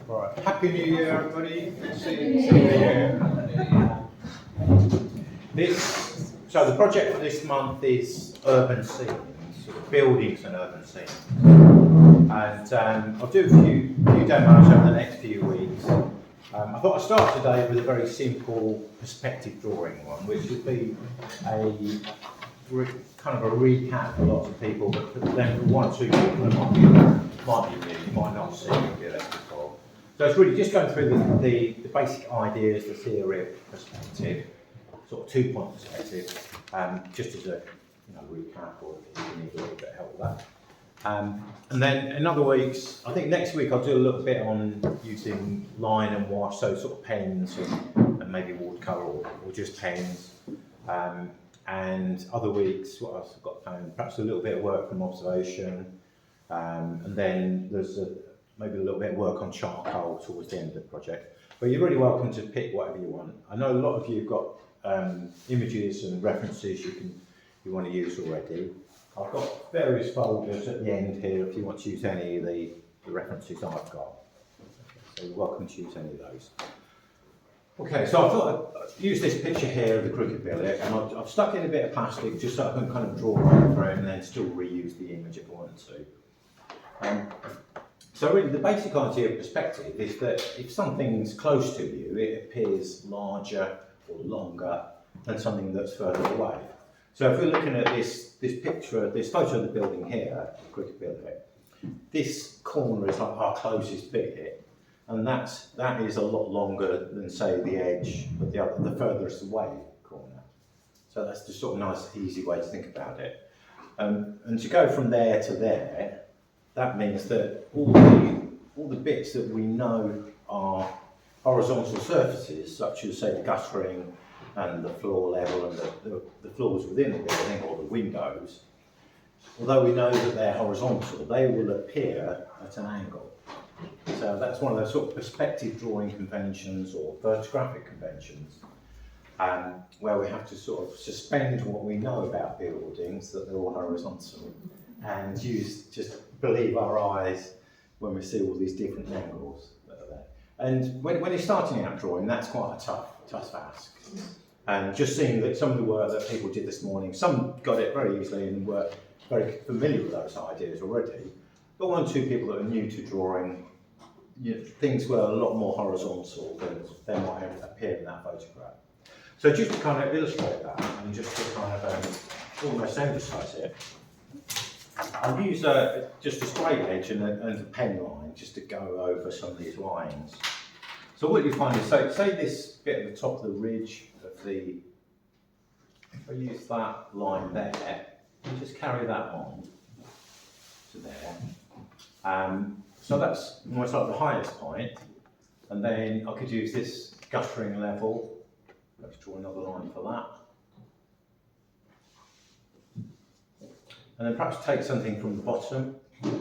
Right. Happy New Year, everybody. See you here. So the project for this month is urban scenes, sort of buildings and urban scenes. And I'll do a few demos over the next few weeks. I thought I'd start today with a very simple perspective drawing one, which would be kind of a recap for lots of people, but then for one or two people that might be new, might not see this before. So it's really just going through the basic ideas, the theory of perspective, sort of two-point perspective, just as a recap, or if you need a little bit of help with that. And then in other weeks, I think next week I'll do a little bit on using line and wash, so sort of pens and maybe watercolour or just pens. And other weeks, what else I've got planned? Perhaps a little bit of work from observation, and then there's maybe a little bit of work on charcoal towards the end of the project. But you're really welcome to pick whatever you want. I know a lot of you have got images and references you want to use already. I've got various folders at the end here if you want to use any of the references I've got. So you're welcome to use any of those. Okay, so I thought I'd use this picture here of the Crooked Billet, and I've stuck in a bit of plastic just so I can kind of draw over it and then still reuse the image if I want to. So really the basic idea of perspective is that if something's close to you, it appears larger or longer than something that's further away. So if we're looking at this picture, this photo of the building here, the Crooked Billet, this corner is our closest bit, and that is a lot longer than, say, the edge of the furthest away corner. So that's just sort of a nice, easy way to think about it. And to go from there to there, that means that all the bits that we know are horizontal surfaces, such as, say, the guttering and the floor level and the floors within the building or the windows, although we know that they're horizontal, they will appear at an angle. So that's one of those sort of perspective drawing conventions or photographic conventions, where we have to sort of suspend what we know about buildings, that they're all horizontal, and just believe our eyes when we see all these different angles that are there. And when you're starting out drawing, that's quite a tough task. And just seeing that some of the work that people did this morning, some got it very easily and were very familiar with those ideas already, but one or two people that are new to drawing, things were a lot more horizontal than they might have appeared in that photograph. So just to kind of illustrate that, and just to kind of almost emphasise it, I'll use just a straight edge and a pen line just to go over some of these lines. So what you find is, say this bit at the top of the ridge of if I use that line there, and just carry that on to there. So that's almost like the highest point, and then I could use this guttering level. Let's draw another line for that. And then perhaps take something from the bottom. It's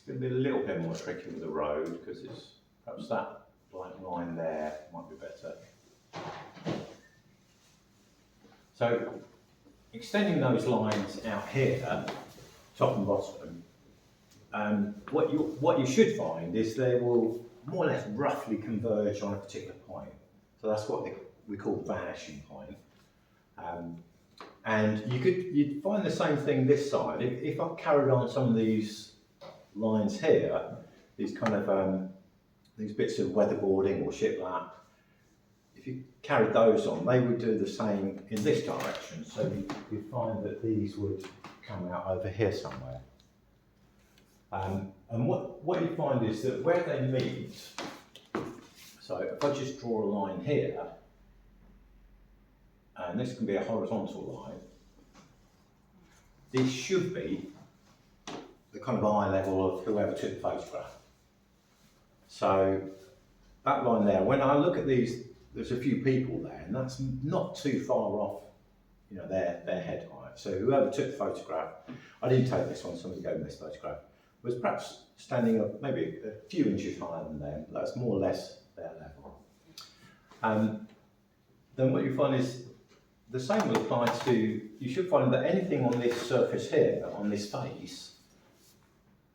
going to be a little bit more tricky with the road, because it's perhaps that black line there might be better. So extending those lines out here, top and bottom, what you should find is they will more or less roughly converge on a particular point. So that's what we call the vanishing point. And you'd find the same thing this side. If I carried on some of these lines here, these kind of these bits of weatherboarding or shiplap, if you carried those on, they would do the same in this direction. So you'd find that these would come out over here somewhere. And what you find is that where they meet, so if I just draw a line here, and this can be a horizontal line, this should be the kind of eye level of whoever took the photograph. So that line there, when I look at these, there's a few people there, and that's not too far off, their head height. So whoever took the photograph, I didn't take this one, somebody gave me this photograph, was perhaps standing up maybe a few inches higher than them. That's more or less their level. Then what you find is the same will apply to, you should find that anything on this surface here, on this face,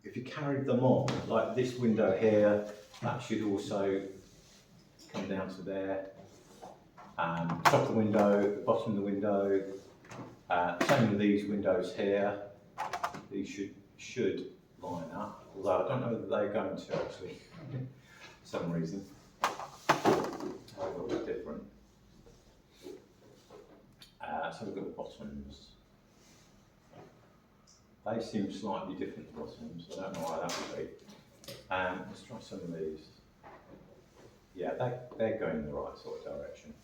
if you carried them on, like this window here, that should also come down to there. Top of the window, bottom of the window. Same with these windows here. These should line up, although I don't know whether they're going to actually, for some reason. A little bit different. So we've got the bottoms. They seem slightly different, the bottoms. I don't know why that would be. Let's try some of these. Yeah, they're going in the right sort of direction.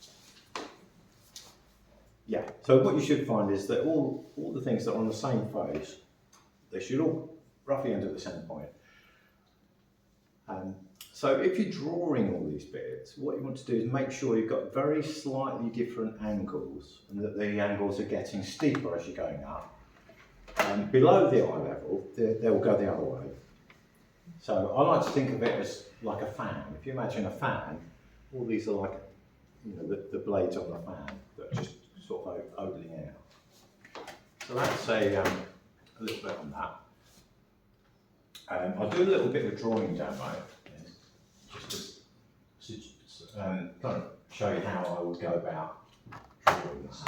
Yeah, so what you should find is that all the things that are on the same face, they should all roughly end at the same point. So if you're drawing all these bits, what you want to do is make sure you've got very slightly different angles and that the angles are getting steeper as you're going up. Below the eye level, they'll go the other way. So I like to think of it as like a fan. If you imagine a fan, all these are like, you know, the blades on the fan that are just sort of opening out. So that's a little bit on that. I'll do a little bit of drawing demo, just to kind of show you how I would go about drawing this.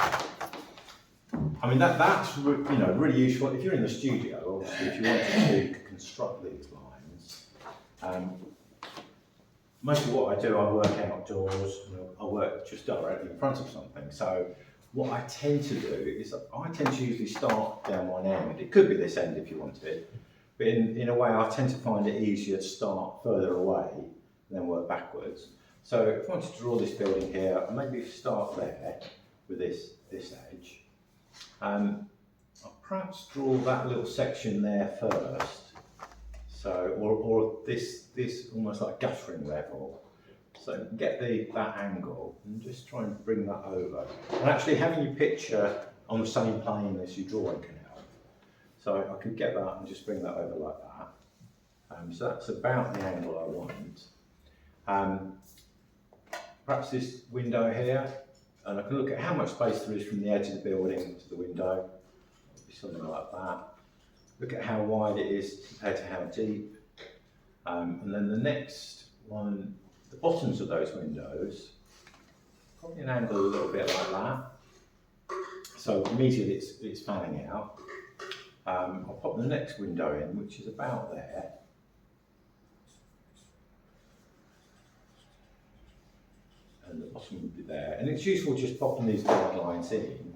I mean that's really useful if you're in the studio. Obviously, if you wanted to construct these lines. Most of what I do, I work outdoors. I work just directly in front of something. So what I tend to do is I tend to usually start down one end. It could be this end if you wanted. But in a way, I tend to find it easier to start further away and then work backwards. So if I wanted to draw this building here, I maybe start there with this edge. I'll perhaps draw that little section there first. So, or this almost like guttering level. So you can get that angle and just try and bring that over. And actually having your picture on the same plane as your drawing can help. So I could get that and just bring that over like that. So that's about the angle I want. Perhaps this window here, and I can look at how much space there is from the edge of the building to the window. Maybe something like that. Look at how wide it is compared to how deep. And then the next one, the bottoms of those windows, probably an angle a little bit like that. So immediately it's fanning out. I'll pop the next window in, which is about there. And the bottom would be there. And it's useful just popping these guidelines in.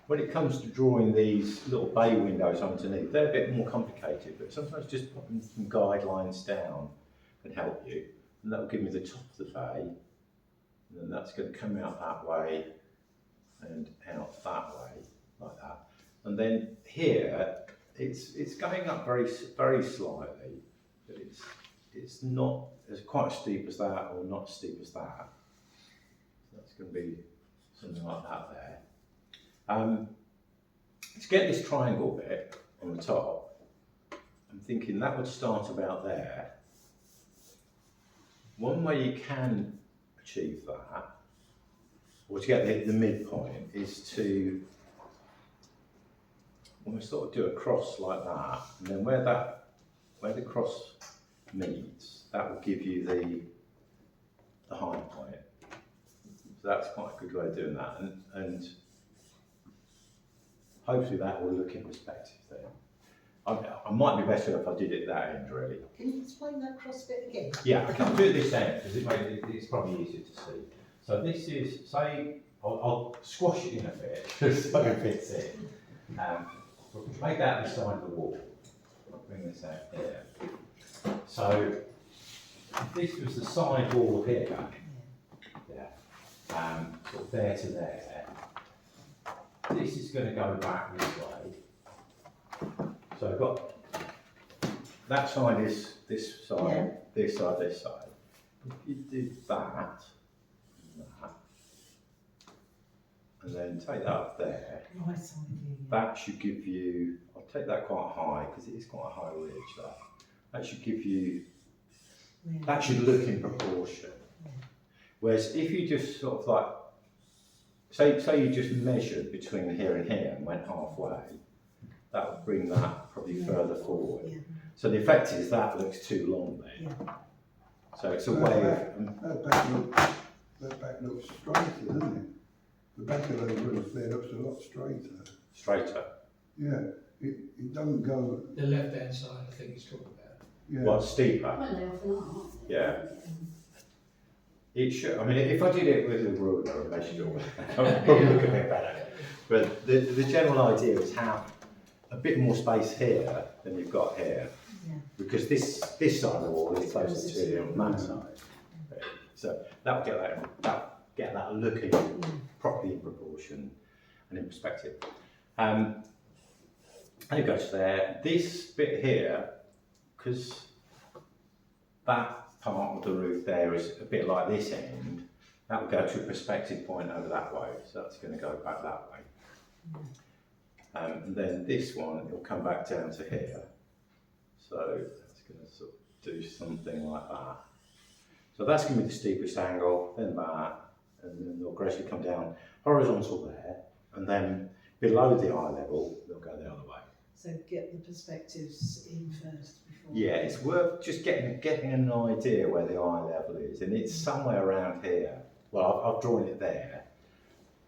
When it comes to drawing these little bay windows underneath, they're a bit more complicated, but sometimes just popping some guidelines down can help you. And that will give me the top of the bay. And then that's going to come out that way and out that way, like that. And then here, it's going up very slightly, but it's not as quite as steep as that or not as steep as that. So that's going to be something like that there. To get this triangle bit on the top, I'm thinking that would start about there. One way you can achieve that, or to get the midpoint, is to almost sort of do a cross like that, and then where the cross meets, that will give you the high point. So that's quite a good way of doing that, and hopefully that will look in perspective there. I might be better if I did it that end, really. Can you explain that cross bit again? Yeah, I can do it this end because it's probably easier to see. So this is, say, I'll squash it in a bit just so it fits in. Make that the side of the wall. I'll bring this out here. So if this was the side wall here, sort of there to there, this is going to go back this way. So I've got that side is this side, yeah. this side, this side. If you did that, and then take that up there, Right side view, yeah. that should give you, I'll take that quite high because it is quite a high ridge there. That should give you, that should look in proportion. Yeah. Whereas if you just sort of like, say you just measured between here and here and went halfway, that would bring that probably further forward. Yeah. So the effect is that looks too long there. Yeah. So it's a way of, That back looks straighter, doesn't it? The back of the roof there looks a lot straighter. straighter. Yeah, it doesn't go, The left-hand side, I think he's talking about. yeah. Well, steeper. Well, they often are. Yeah. It should. I mean, if I did it with a ruler and measured it all, it would probably look a bit better. But the general idea is have a bit more space here than you've got here, Yeah. because this side of the wall is closer to you on that side. So that'll get that looking properly in proportion and in perspective. And it goes there. This bit here, because that part of the roof there is a bit like this end, that will go to a perspective point over that way, so that's going to go back that way. And then this one, it'll come back down to here, so that's going to sort of do something like that. So that's going to be the steepest angle, then that, and then they'll gradually come down horizontal there, and then below the eye level, they'll go the other way. So get the perspectives in first before. Yeah, it's worth just getting an idea where the eye level is, and it's somewhere around here. Well, I've drawn it there,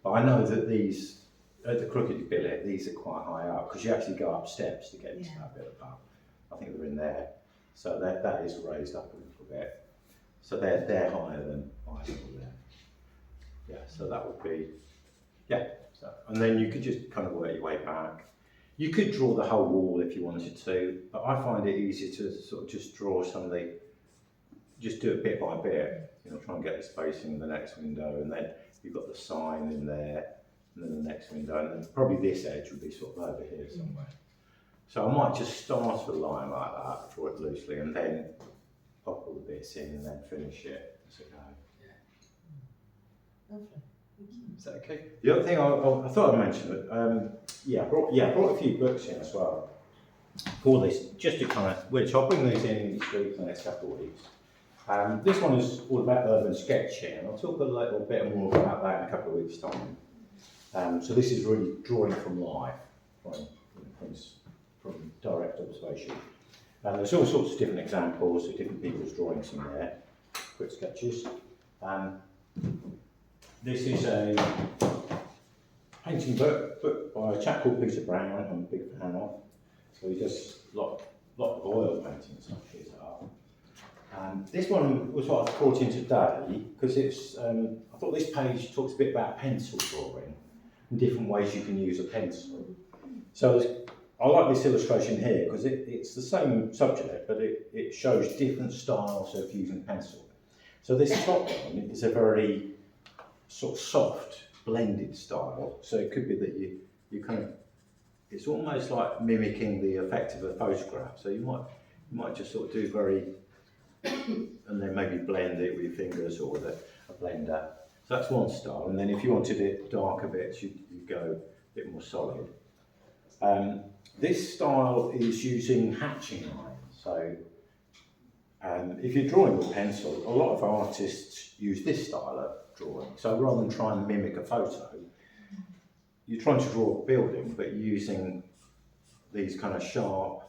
but I know that these, at the Crooked Billet, these are quite high up, because you actually go up steps to get into that bit above. I think they're in there. So that is raised up a little bit. So they're higher than eye level there. Yeah, so that would be, yeah. So, and then you could just kind of work your way back. You could draw the whole wall if you wanted to, but I find it easier to sort of just draw some of the, just do it bit by bit, you know, try and get the spacing in the next window, and then you've got the sign in there, and then the next window, and then probably this edge would be sort of over here somewhere. So I might just start with a line like that, draw it loosely, and then pop all the bits in, and then finish it as it goes. Lovely. Thank you. Is that okay? The other thing I thought I'd mention, I brought a few books in as well for this, just to kind of, which I'll bring these in this week, the next couple of weeks. This one is all about urban sketching, and I'll talk a little bit more about that in a couple of weeks' time. So this is really drawing from life, from direct observation. And there's all sorts of different examples of different people's drawings in there, quick sketches. This is a painting book by a chap called Peter Brown, I'm a big fan of. So he does a lot of oil paintings, actually. This one was what I brought in today, because it's, I thought this page talks a bit about pencil drawing and different ways you can use a pencil. So I like this illustration here, because it's the same subject, but it shows different styles of using pencil. So this top one is a very sort of soft, blended style. So it could be that you kind of, it's almost like mimicking the effect of a photograph. So you might just sort of do very, and then maybe blend it with your fingers or with a blender. So that's one style. And then if you wanted it dark a bit, you go a bit more solid. This style is using hatching lines. So if you're drawing with pencil, a lot of artists use this style of drawing. So rather than try and mimic a photo, you're trying to draw a building, but you're using these kind of sharp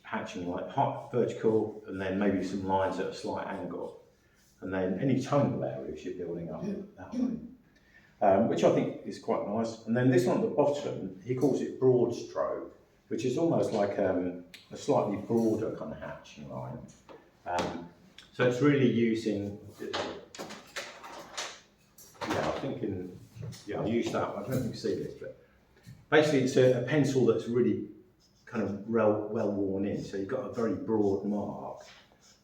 hatching, like vertical, and then maybe some lines at a slight angle. And then any tonal areas you're building up that way. Which I think is quite nice. And then this one at the bottom, he calls it broad stroke, which is almost like a slightly broader kind of hatching line. So it's really using, I'll use that. I don't know if you can see this, but basically it's a pencil that's really kind of well worn in. So you've got a very broad mark.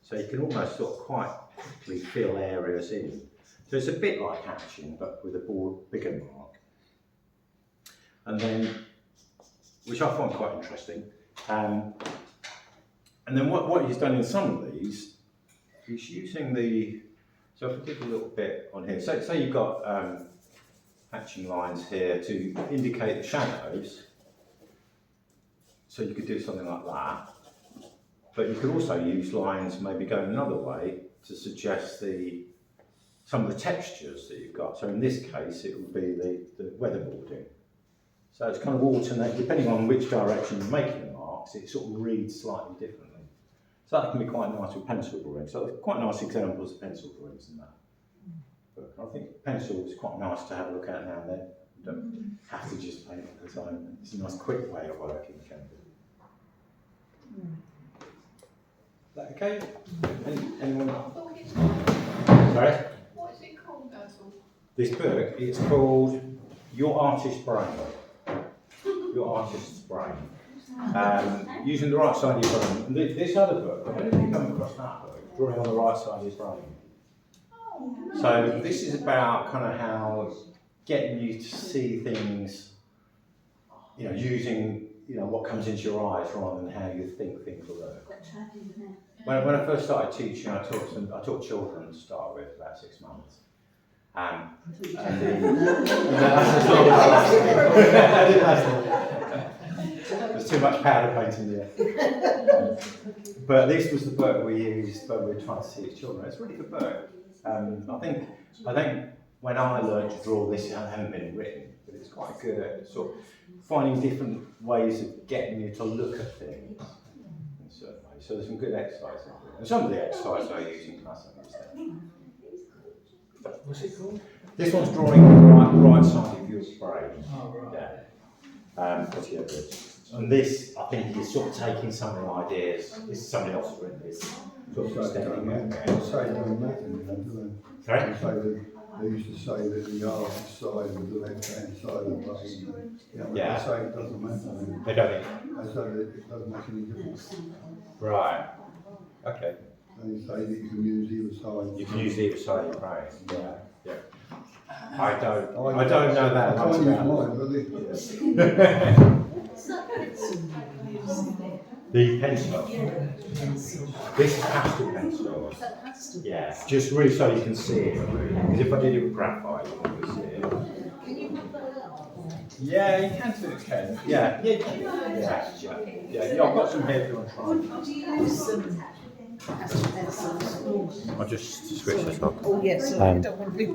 So you can almost sort of quite quickly fill areas in. So it's a bit like hatching, but with a bigger mark. And then, which I find quite interesting. And then what he's done in some of these, he's using so if I give a little bit on here, say you've got hatching lines here to indicate the shadows. So you could do something like that. But you could also use lines maybe going another way to suggest some of the textures that you've got. So in this case, it would be the weatherboarding. So it's kind of alternate, depending on which direction you're making the mark, marks, it sort of reads slightly differently. So that can be quite nice with pencil drawing. So there's quite nice examples of pencil drawings in that. But I think pencil is quite nice to have a look at now and then. You don't have to just paint all the time. It's a nice quick way of working, can be. Is that okay? Anyone? Sorry? What is it called, Basil? This book is called Your Artist's Brain. Your Artist's Brain. Using the right side of your brain. And this other book, I don't know if you've come across that book, Drawing on the Right Side of Your Brain. So this is about kind of how getting you to see things, you know, using, you know, what comes into your eyes rather than how you think things work. When I first started teaching, I taught children to start with, about 6 months. There's too much powder painting there. But this was the book we used when we were trying to teach children. It's a really good book. I think when I learned to draw this, it hadn't been written, but it's quite good at sort of finding different ways of getting you to look at things in certain ways. So there's some good exercises. And some of the exercises I use in class, I use there. What's it called? This one's drawing the right side of your brain. Oh, right. Yeah. But yeah, good. And this, I think, is sort of taking some of the ideas. This is somebody else who's written this. Sort of extending it. Say it don't matter, you know, do they? Sorry? They used to say that the artist's side was the left-hand side of the brain. Yeah. They say it doesn't matter. They don't. They say that it doesn't make any difference. Right. Okay. They say that you can use either side. You can use either side of your brain. Yeah. Yeah. I don't know that I much can't use about mine, but the pencil. Pencil. This is pastel pencil. Pastel. Yeah, just really so you can see it. Because if I did it with graphite, you wouldn't really see it. Yeah, you can to an extent. Yeah. Yeah. I've got some here if you want to try. Would you use some pastel pencils? I'll just switch this off. Oh, yes, I don't want to be